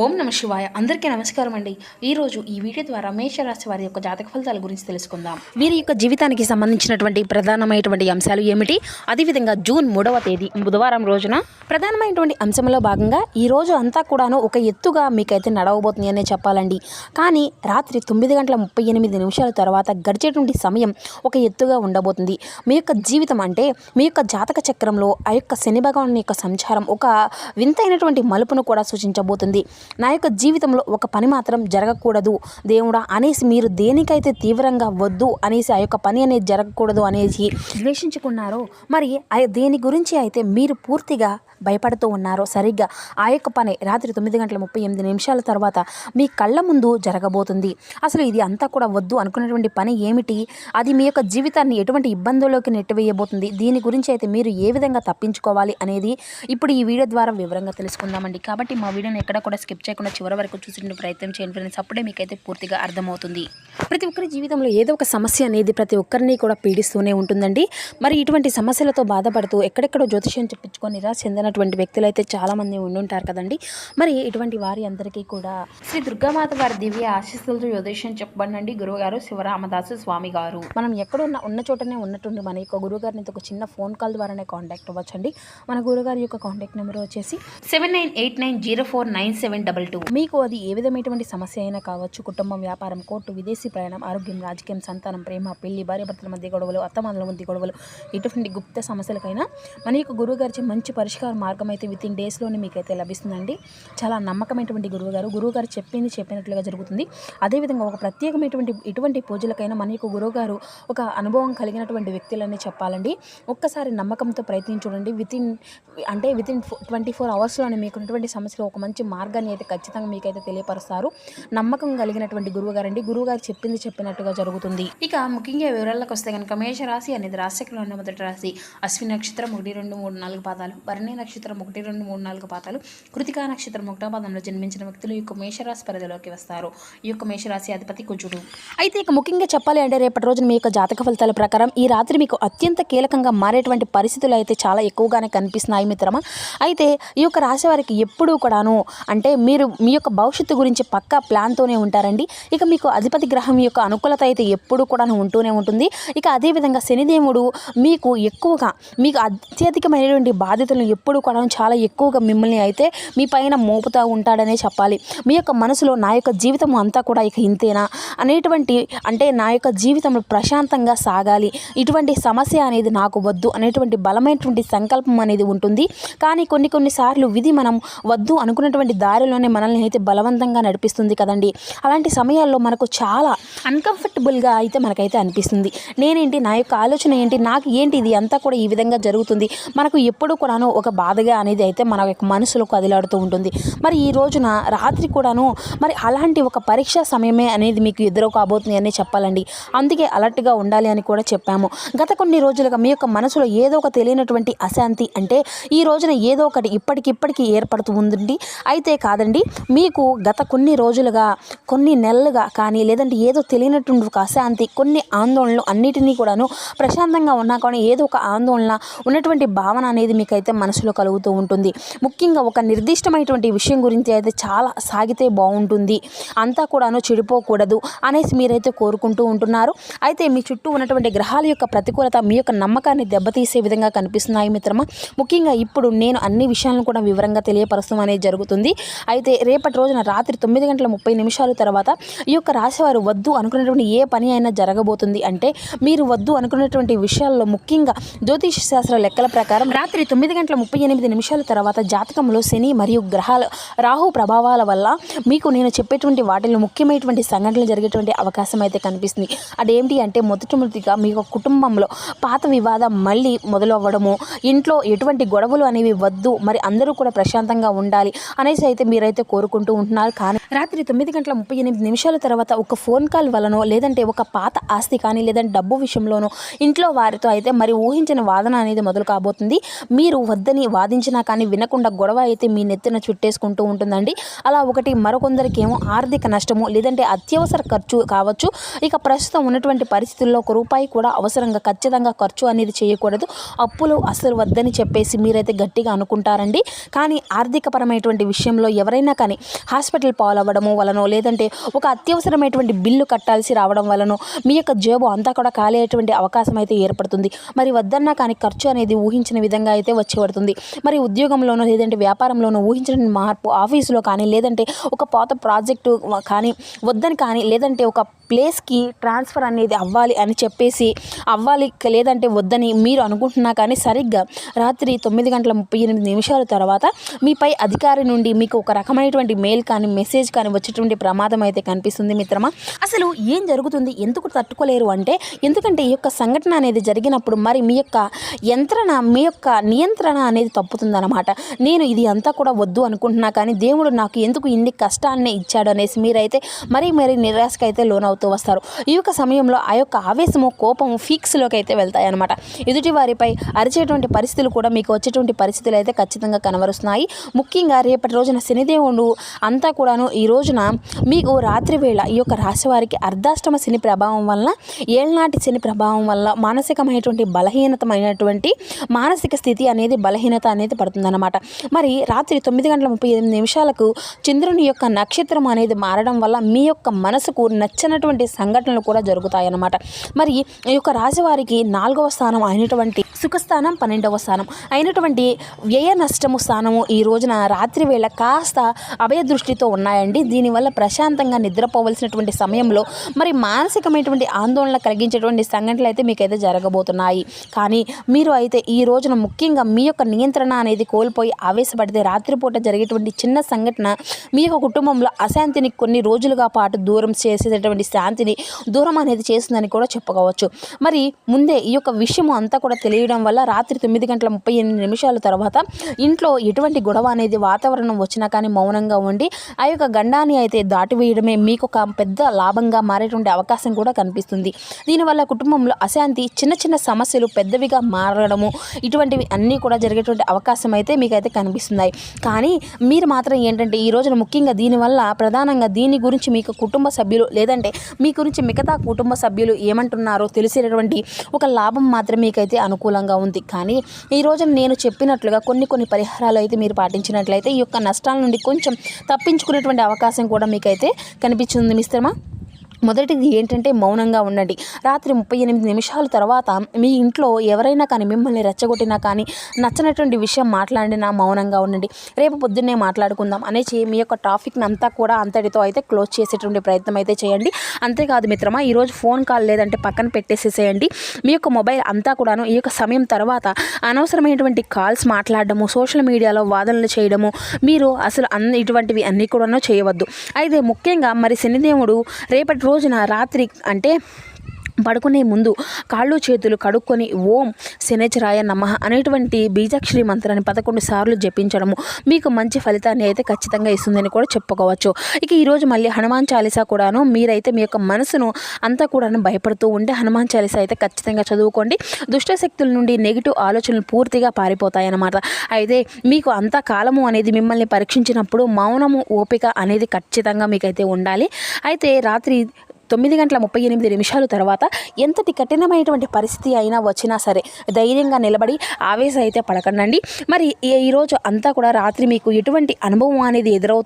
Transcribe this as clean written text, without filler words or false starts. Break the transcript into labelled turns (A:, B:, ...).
A: ఓం నమ శివాయ. అందరికీ నమస్కారం అండి. ఈరోజు ఈ వీడియో ద్వారా మేషరాశి వారి యొక్క జాతక ఫలితాల గురించి తెలుసుకుందాం. వీరి యొక్క జీవితానికి సంబంధించినటువంటి ప్రధానమైనటువంటి అంశాలు ఏమిటి, అదేవిధంగా జూన్ 3వ తేదీ బుధవారం రోజున ప్రధానమైనటువంటి అంశంలో భాగంగా ఈ రోజు అంతా కూడాను ఒక ఎత్తుగా మీకైతే నడవబోతుంది అనే చెప్పాలండి. కానీ రాత్రి 9:38 తర్వాత గడిచేటువంటి సమయం ఒక ఎత్తుగా ఉండబోతుంది. మీ యొక్క జీవితం అంటే మీ యొక్క జాతక చక్రంలో ఆ యొక్క శని భగవాన్ యొక్క సంచారం ఒక వింతైనటువంటి మలుపును కూడా సూచించబోతుంది. నా యొక్క జీవితంలో ఒక పని మాత్రం జరగకూడదు దేవుడా అనేసి మీరు దేనికైతే తీవ్రంగా వద్దు అనేసి ఆ యొక్క పని అనేది జరగకూడదు అనేసి ద్వేషించుకున్నారో, మరి దేని గురించి అయితే మీరు పూర్తిగా భయపడుతూ ఉన్నారో సరిగ్గా ఆ యొక్క పని రాత్రి 9:38 తర్వాత మీ కళ్ళ ముందు జరగబోతుంది. అసలు ఇది అంతా కూడా వద్దు అనుకున్నటువంటి పని ఏమిటి, అది మీ యొక్క జీవితాన్ని ఎటువంటి ఇబ్బందుల్లోకి నెట్టివేయబోతుంది, దీని గురించి అయితే మీరు ఏ విధంగా తప్పించుకోవాలి అనేది ఇప్పుడు ఈ వీడియో ద్వారా వివరంగా తెలుసుకుందామండి. కాబట్టి మా వీడియోని ఎక్కడ కూడా స్కిప్ చేయకుండా చివరి వరకు చూసిన ప్రయత్నం చేయండి ఫ్రెండ్స్. అప్పుడే మీకైతే పూర్తిగా అర్థమవుతుంది. ప్రతి ఒక్కరి జీవితంలో ఏదో ఒక సమస్య అనేది ప్రతి ఒక్కరిని కూడా పీడిస్తూనే ఉంటుందండి. మరి ఇటువంటి సమస్యలతో బాధపడుతూ ఎక్కడెక్కడో జ్యోతిష్యం చెప్పించుకొని నిరాశ చెందినటువంటి వ్యక్తులు అయితే చాలామంది ఉండుంటారు కదండి. మరి ఇటువంటి వారి అందరికీ కూడా శ్రీ దుర్గామాత వారి దివ్య ఆశీస్సులతో జ్యోతిష్యం చెప్పబడినండి గురువుగారు శివరామదాసు స్వామి గారు. మనం ఎక్కడున్న ఉన్న చోటనే ఉన్నట్టుండి మన యొక్క గురువుగారిని ఒక చిన్న ఫోన్ కాల్ ద్వారానే కాంటాక్ట్ అవ్వచ్చండి. మన గురుగారి యొక్క కాంటాక్ట్ నెంబర్ వచ్చేసి 7989049722. మీకు అది ఏ విధమైనటువంటి సమస్య అయినా కావచ్చు, కుటుంబం, వ్యాపారం, కోర్టు, విదేశీ ప్రయాణం, ఆరోగ్యం, రాజకీయం, సంతానం, ప్రేమ, పెళ్లి, భార్యాభర్తల మధ్య గొడవలు, అత్తమామల మధ్య గొడవలు, ఇటువంటి గుప్త సమస్యలకైనా మన యొక్క గురువుగారి మంచి పరిష్కార మార్గం అయితే విత్ ఇన్ డేస్లోనే మీకైతే లభిస్తుందండి. చాలా నమ్మకమైనటువంటి గురువుగారు చెప్పినట్లుగా జరుగుతుంది. అదేవిధంగా ఒక ప్రత్యేకమైనటువంటి ఇటువంటి పూజలకైనా మన యొక్క గురువుగారు ఒక అనుభవం కలిగినటువంటి వ్యక్తులని చెప్పాలండి. ఒక్కసారి నమ్మకంతో ప్రయత్నించి చూడండి. విత్ ఇన్ 24 అవర్స్లోనే మీకున్నటువంటి సమస్యలో ఒక మంచి మార్గాన్ని అయితే ఖచ్చితంగా మీకైతే తెలియపరుస్తారు. నమ్మకం కలిగినటువంటి గురువుగారండి. గురువుగారు చెప్పినట్టుగా జరుగుతుంది. ఇక ముఖ్యంగా వివరాలకు వస్తే కనుక మేషరాశి అనేది రాశిలో ఉన్న మొదటి రాశి. అశ్విని నక్షత్రం 1, 2, 3, 4 పాదాలు, భరణి నక్షత్రం 1, 2, 3, 4 పాదాలు, కృతికా నక్షత్రం 1వ పాదంలో జన్మించిన వ్యక్తులు ఈ యొక్క మేషరాశి పరిధిలోకి వస్తారు. ఈ యొక్క మేషరాశి అధిపతి కుజుడు. అయితే ఇక ముఖ్యంగా చెప్పాలి అంటే రేపటి రోజున మీ యొక్క జాతక ఫలితాల ప్రకారం ఈ రాత్రి మీకు అత్యంత కీలకంగా మారేటువంటి పరిస్థితులు అయితే చాలా ఎక్కువగానే కనిపిస్తున్నాయి మిత్రమా. అయితే ఈ యొక్క రాశి వారికి ఎప్పుడూ కూడాను అంటే మీరు మీ యొక్క భవిష్యత్తు గురించి పక్కా ప్లాన్తోనే ఉంటారండి. ఇక మీకు అధిపతి గ్రహం యొక్క అనుకూలత అయితే ఎప్పుడూ కూడా ఉంటూనే ఉంటుంది. ఇక అదేవిధంగా శనిదేవుడు మీకు అత్యధికమైనటువంటి బాధ్యతలను ఎప్పుడు కూడా చాలా ఎక్కువగా మిమ్మల్ని అయితే మీ పైన మోపుతూ ఉంటాడనే చెప్పాలి. మీ యొక్క మనసులో నా యొక్క జీవితం అంతా కూడా ఇక ఇంతేనా అనేటువంటి అంటే నా యొక్క జీవితంలో ప్రశాంతంగా సాగాలి, ఇటువంటి సమస్య అనేది నాకు వద్దు అనేటువంటి బలమైనటువంటి సంకల్పం అనేది ఉంటుంది. కానీ కొన్నిసార్లు విధి మనం వద్దు అనుకున్నటువంటి దారిలోనే మనల్ని అయితే బలవంతంగా నడిపిస్తుంది కదండి. అలాంటి సమయాల్లో మనకు చాలా అన్కంఫర్టబుల్గా అయితే మనకైతే అనిపిస్తుంది. నేనేంటి, నా యొక్క ఆలోచన ఏంటి, నాకు ఏంటి, ఇది అంతా కూడా ఈ విధంగా జరుగుతుంది, మనకు ఎప్పుడు కూడాను ఒక బాధగా అనేది అయితే మన యొక్క మనసులో కదిలాడుతూ ఉంటుంది. మరి ఈ రోజున రాత్రి కూడాను మరి అలాంటి ఒక పరీక్షా సమయమే అనేది మీకు ఎదురు కాబోతుంది అని చెప్పాలండి. అందుకే అలర్ట్గా ఉండాలి అని కూడా చెప్పాము. గత కొన్ని రోజులుగా మీ యొక్క మనసులో ఏదో ఒక తెలియనటువంటి అశాంతి అంటే ఈ రోజున ఏదో ఒకటి ఇప్పటికిప్పటికీ ఏర్పడుతూ ఉందండి. అయితే కాదండి, మీకు గత కొన్ని రోజులుగా, కొన్ని నెలలుగా కానీ లేదంటే ఏదో తెలియనటువంటి ఒక అశాంతి, కొన్ని ఆందోళనలు అన్నిటినీ కూడాను ప్రశాంతంగా ఉన్నా కానీ ఏదో ఒక ఆందోళన ఉన్నటువంటి భావన అనేది మీకైతే మనసులో కలుగుతూ ఉంటుంది. ముఖ్యంగా ఒక నిర్దిష్టమైనటువంటి విషయం గురించి అయితే చాలా సాగితే బాగుంటుంది, అంతా కూడాను చెడిపోకూడదు అనేసి మీరైతే కోరుకుంటూ ఉంటున్నారు. అయితే మీ చుట్టూ ఉన్నటువంటి గ్రహాల యొక్క ప్రతికూలత మీ యొక్క నమ్మకాన్ని దెబ్బతీసే విధంగా కనిపిస్తున్నాయి మిత్రమా. ముఖ్యంగా ఇప్పుడు నేను అన్ని విషయాలను కూడా వివరంగా తెలియపరచడం అనేది జరుగుతుంది. అయితే రేపటి రోజున రాత్రి 9:30 తర్వాత ఈ యొక్క రాశివారు వద్దు అనుకున్నటువంటి ఏ పని అయినా జరగబోతుంది. అంటే మీరు వద్దు అనుకున్నటువంటి విషయాల్లో ముఖ్యంగా జ్యోతిష శాస్త్ర లెక్కల ప్రకారం రాత్రి 9:38 తర్వాత జాతకంలో శని మరియు గ్రహాల రాహు ప్రభావాల వల్ల మీకు నేను చెప్పేటువంటి వాటిలో ముఖ్యమైనటువంటి సంఘటనలు జరిగేటువంటి అవకాశం అయితే కనిపిస్తుంది. అదేంటి అంటే మొదటిగా మీ కుటుంబంలో పాత వివాదం మళ్ళీ మొదలవ్వడము, ఇంట్లో ఎటువంటి గొడవలు అనేవి వద్దు, మరి అందరూ కూడా ప్రశాంతంగా ఉండాలి అనేసి అయితే మీరైతే కోరుకుంటూ ఉంటున్నారు. కానీ రాత్రి 9:38 తర్వాత ఒక ఫోన్ కాల్ వలనో లేదంటే ఒక పాత ఆస్తి కానీ లేదంటే డబ్బు విషయంలోనో ఇంట్లో వారితో అయితే మరి ఊహించిన వాదన అనేది మొదలు కాబోతుంది. మీరు వాదించినా కానీ వినకుండా గొడవ అయితే మీ నెత్తిన చుట్టేసుకుంటూ ఉంటుందండి. అలా ఒకటి మరికొందరికి ఏమో ఆర్థిక నష్టము, లేదంటే అత్యవసర ఖర్చు కావచ్చు. ఇక ప్రస్తుతం ఉన్నటువంటి పరిస్థితుల్లో రూపాయి కూడా అవసరంగా ఖచ్చితంగా ఖర్చు అనేది చేయకూడదు. అప్పులు అసలు వద్దని చెప్పేసి మీరైతే గట్టిగా అనుకుంటారండి. కానీ ఆర్థికపరమైనటువంటి విషయంలో ఎవరైనా కానీ హాస్పిటల్ పాలవ్వడము వలనో, లేదంటే ఒక అత్యవసరమైనటువంటి బిల్లు కట్టాల్సి రావడం వలనో మీ యొక్క జేబు అంతా కూడా ఖాళీ అయ్యేటువంటి అవకాశం అయితే ఏర్పడుతుంది. మరి వద్దన్నా కానీ ఖర్చు అనేది ఊహించిన విధంగా అయితే వచ్చి పడుతుంది. మరి ఉద్యోగంలోనో, లేదంటే వ్యాపారంలోనో ఊహించిన మార్పు, ఆఫీసులో కానీ, లేదంటే ఒక పాత ప్రాజెక్టు కానీ వద్దని కానీ, లేదంటే ఒక ప్లేస్కి ట్రాన్స్ఫర్ అనేది అవ్వాలి అని చెప్పేసి లేదంటే వద్దని మీరు అనుకుంటున్నా కానీ సరిగ్గా రాత్రి 9:38 తర్వాత మీపై అధికారి నుండి మీకు ఒక రకమైనటువంటి మెయిల్ కానీ, మెసేజ్ కానీ వచ్చేటువంటి ప్రమాదం అయితే కనిపిస్తుంది మిత్రమా. అసలు ఏం జరుగుతుంది, ఎందుకు తట్టుకోలేరు అంటే, ఎందుకంటే ఈ యొక్క సంఘటన అనేది జరిగినప్పుడు మరి మీ యొక్క మీ యొక్క నియంత్రణ అనేది తప్పుతుందన్నమాట. నేను ఇది అంతా కూడా వద్దు అనుకుంటున్నా కానీ దేవుడు నాకు ఎందుకు ఇన్ని కష్టాలనే ఇచ్చాడు అనేసి మీరైతే మరీ నిరాశకు అయితే లోనవుతూ వస్తారు. ఈ యొక్క సమయంలో ఆ యొక్క ఆవేశము, కోపము ఫీక్స్లోకి అయితే వెళ్తాయి అన్నమాట. ఎదుటి వారిపై అరిచేటువంటి పరిస్థితులు కూడా మీకు వచ్చేటువంటి పరిస్థితులు అయితే ఖచ్చితంగా కనబరుస్తున్నాయి. ముఖ్యంగా రేపటి రోజున శనిదేవుడు అంతా కూడాను ఈ రోజున మీకు రాత్రి వేళ ఈ యొక్క రాశి వారికి అర్ధాష్టమ శని ప్రభావం వల్ల, ఏళ్నాటి శని ప్రభావం వల్ల మానసికమైనటువంటి బలహీనతమైనటువంటి మానసిక స్థితి అనేది బలహీనత అనేది పడుతుందన్నమాట. మరి రాత్రి 9:38 చంద్రుని యొక్క నక్షత్రం అనేది మారడం వల్ల మీ యొక్క మనసుకు నచ్చనటువంటి సంఘటనలు కూడా జరుగుతాయన్నమాట. మరి ఈ యొక్క రాశి వారికి 4వ స్థానం అయినటువంటి సుఖస్థానం, 12వ స్థానం అయినటువంటి వ్యయ నష్టము స్థానము ఈ రోజున రాత్రి వేళ కాస్త అభయ దృష్టితో ఉన్నాయండి. దీనివల్ల ప్రశాంతంగా నిద్రపోవలసినటువంటి సమయంలో మరి మానసికమైనటువంటి ఆందోళన కలిగించేటువంటి సంఘటనలు అయితే మీకైతే జరగబోతున్నాయి. కానీ మీరు అయితే ఈ రోజున ముఖ్యంగా మీ యొక్క నియంత్రణ అనేది కోల్పోయి ఆవేశపడితే రాత్రిపూట జరిగేటువంటి చిన్న సంఘటన మీ యొక్క కుటుంబంలో అశాంతిని కొన్ని రోజులుగా పాటు దూరం చేసేటటువంటి శాంతిని దూరం అనేది చేస్తుందని కూడా చెప్పుకోవచ్చు. మరి ముందే ఈ యొక్క విషయం అంతా కూడా తెలియడం వల్ల రాత్రి 9:38 తర్వాత ఇంట్లో ఎటువంటి గొడవ అనేది వాతావరణం వచ్చినా కానీ మౌనంగా ఉండి ఆ యొక్క గండాన్ని అయితే దాటివేయడమే మీకు ఒక పెద్ద లాభంగా మారేటువంటి అవకాశం కూడా కనిపిస్తుంది. దీనివల్ల కుటుంబంలో అశాంతి, చిన్న చిన్న సమస్యలు పెద్దవిగా మారడము, ఇటువంటివి అన్నీ కూడా జరిగేటువంటి అవకాశం అయితే మీకైతే కనిపిస్తున్నాయి. కానీ మీరు మాత్రం ఏంటంటే ఈ రోజున ముఖ్యంగా దీనివల్ల ప్రధానంగా దీని గురించి మీకు కుటుంబ సభ్యులు, లేదంటే మీ గురించి మిగతా కుటుంబ సభ్యులు ఏమంటున్నారో తెలిసేటటువంటి ఒక లాభం మాత్రం మీకైతే అనుకూలంగా ఉంది. కానీ ఈ రోజున నేను చెప్పినట్లుగా కొన్ని పరిహారాలు అయితే మీరు పాటించినట్లయితే ఈ యొక్క నష్టాల నుండి కొంచెం తప్పించుకునేటువంటి అవకాశం కూడా మీకైతే కనిపించింది మిత్రమా. మొదటిది ఏంటంటే మౌనంగా ఉండండి. రాత్రి 38 తర్వాత మీ ఇంట్లో ఎవరైనా కానీ మిమ్మల్ని రెచ్చగొట్టినా కానీ, నచ్చనటువంటి విషయం మాట్లాడినా మౌనంగా ఉండండి. రేపు పొద్దున్నే మాట్లాడుకుందాం అనేసి మీ యొక్క టాపిక్ని అంతా కూడా అంతటితో అయితే క్లోజ్ చేసేటువంటి ప్రయత్నం అయితే చేయండి. అంతేకాదు మిత్రమా, ఈరోజు ఫోన్ కాల్ లేదంటే పక్కన పెట్టేసేసేయండి. మీ యొక్క మొబైల్ అంతా కూడాను ఈ యొక్క సమయం తర్వాత అనవసరమైనటువంటి కాల్స్ మాట్లాడడము, సోషల్ మీడియాలో వాదనలు చేయడము మీరు అసలు ఇటువంటివి అన్నీ కూడాను చేయవద్దు. అయితే ముఖ్యంగా మరి శనిదేవుడు రేపటి రోజున రాత్రి అంటే పడుకునే ముందు కాళ్ళు చేతులు కడుక్కొని ఓం శనేశ్వరాయ నమః అనేటువంటి బీజాక్షరి మంత్రాన్ని 11 సార్లు జపించడము మీకు మంచి ఫలితాన్ని అయితే ఖచ్చితంగా ఇస్తుందని కూడా చెప్పుకోవచ్చు. ఇక ఈరోజు మళ్ళీ హనుమాన్ చాలీసా కూడాను మీరైతే మీ యొక్క మనసును అంతా కూడాను భయపడుతూ ఉంటే హనుమాన్ చాలీసా అయితే ఖచ్చితంగా చదువుకోండి. దుష్టశక్తుల నుండి నెగిటివ్ ఆలోచనలు పూర్తిగా పారిపోతాయన్నమాట. అయితే మీకు అంత కాలము అనేది మిమ్మల్ని పరీక్షించినప్పుడు మౌనము, ఓపిక అనేది ఖచ్చితంగా మీకైతే ఉండాలి. అయితే రాత్రి 9:38 తర్వాత ఎంతటి కఠినమైనటువంటి పరిస్థితి అయినా వచ్చినా సరే ధైర్యంగా నిలబడి ఆవేశం అయితే పడకండి. మరి ఈరోజు అంతా కూడా రాత్రి మీకు ఎటువంటి అనుభవం అనేది ఎదురవుతుంది